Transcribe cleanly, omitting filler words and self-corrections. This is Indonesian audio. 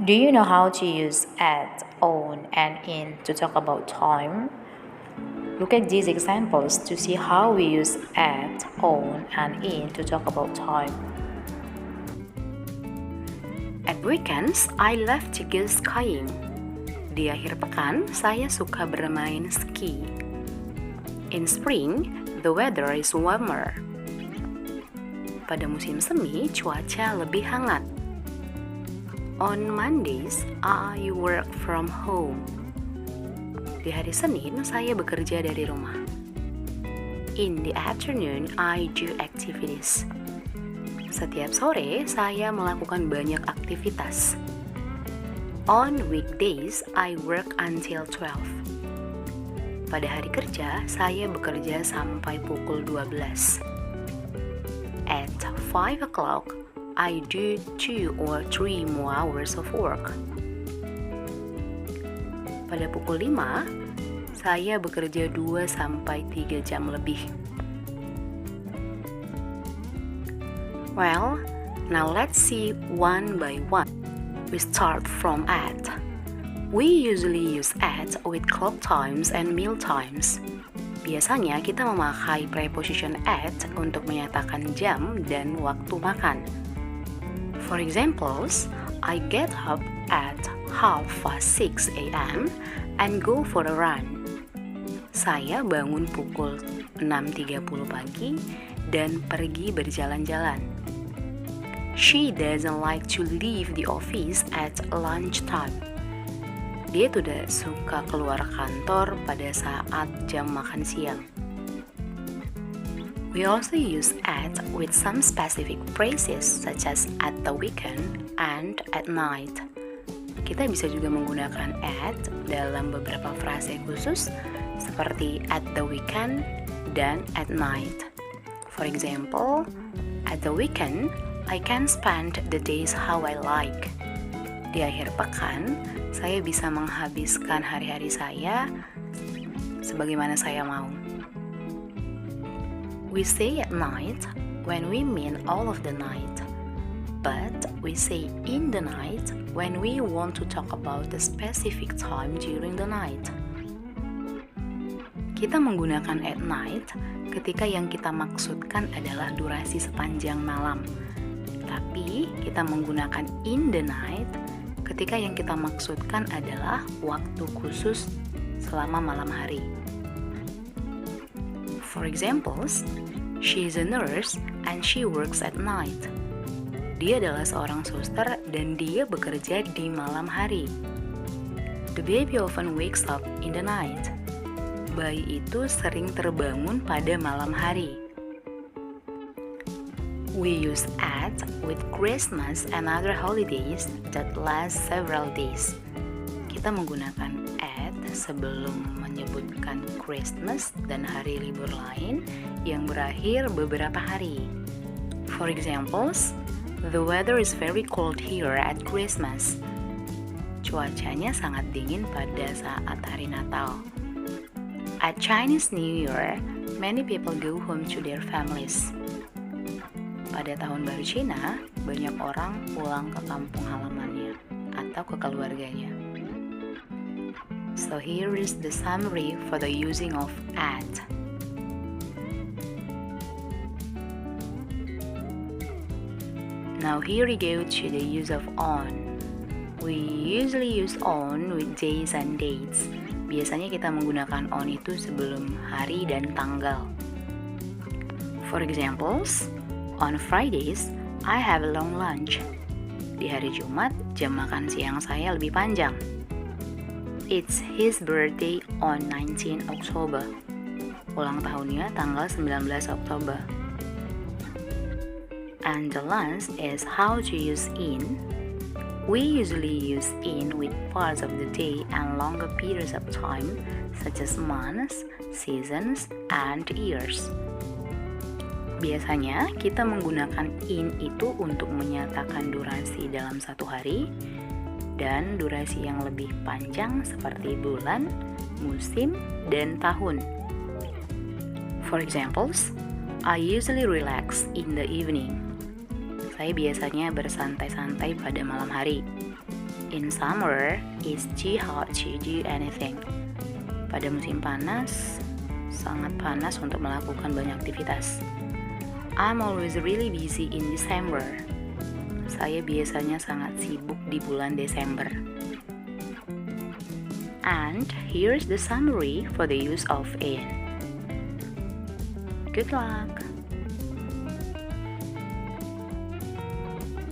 Do you know how to use at, on, and in to talk about time? Look at these examples to see how we use at, on, and in to talk about time. At weekends, I love to go skiing. Di akhir pekan, saya suka bermain ski. In spring, the weather is warmer. Pada musim semi, cuaca lebih hangat. On Mondays, I work from home. Di hari Senin, saya bekerja dari rumah. In the afternoon, I do activities. Setiap sore, saya melakukan banyak aktivitas. On weekdays, I work until 12. Pada hari kerja, saya bekerja sampai pukul 12. At 5 o'clock, I do 2 or 3 more hours of work. Pada pukul 5, saya bekerja 2 sampai 3 jam lebih. Well, now let's see one by one. We start from at. We usually use at with clock times and meal times. Biasanya kita memakai preposition at untuk menyatakan jam dan waktu makan. For examples, I get up at 6:30 a.m. and go for a run. Saya bangun pukul 6.30 pagi dan pergi berjalan-jalan. She doesn't like to leave the office at lunchtime. Dia tidak suka keluar kantor pada saat jam makan siang. We also use at with some specific phrases such as at the weekend and at night. Kita bisa juga menggunakan at dalam beberapa frase khusus seperti at the weekend dan at night. For example, at the weekend, I can spend the days how I like. Di akhir pekan, saya bisa menghabiskan hari-hari saya sebagaimana saya mau. We say at night when we mean all of the night, but we say in the night when we want to talk about the specific time during the night. Kita menggunakan at night ketika yang kita maksudkan adalah durasi sepanjang malam. Tapi kita menggunakan in the night ketika yang kita maksudkan adalah waktu khusus selama malam hari. For examples, she is a nurse and she works at night. Dia adalah seorang suster dan dia bekerja di malam hari. The baby often wakes up in the night. Bayi itu sering terbangun pada malam hari. We use at with Christmas and other holidays that last several days. Kita menggunakan at sebelum menyebutkan Christmas dan hari libur lain yang berakhir beberapa hari. For examples, the weather is very cold here at Christmas. Cuacanya sangat dingin pada saat hari Natal. At Chinese New Year, many people go home to their families. Pada tahun baru Cina, banyak orang pulang ke kampung halamannya atau ke keluarganya. So here is the summary for the using of at. Now here we go to the use of on. We usually use on with days and dates. Biasanya kita menggunakan on itu sebelum hari dan tanggal. For examples, on Fridays, I have a long lunch. Di hari Jumat, jam makan siang saya lebih panjang. It's his birthday on 19 October. Ulang tahunnya tanggal 19 Oktober. And the last is how to use in. We usually use in with parts of the day and longer periods of time, such as months, seasons, and years. Biasanya kita menggunakan in itu untuk menyatakan durasi dalam satu hari dan durasi yang lebih panjang seperti bulan, musim, dan tahun. For examples, I usually relax in the evening. Saya biasanya bersantai-santai pada malam hari. In summer, it's too hot to do anything. Pada musim panas, sangat panas untuk melakukan banyak aktivitas. I'm always really busy in December. Saya biasanya sangat sibuk di bulan Desember. And here's the summary for the use of in. Good luck!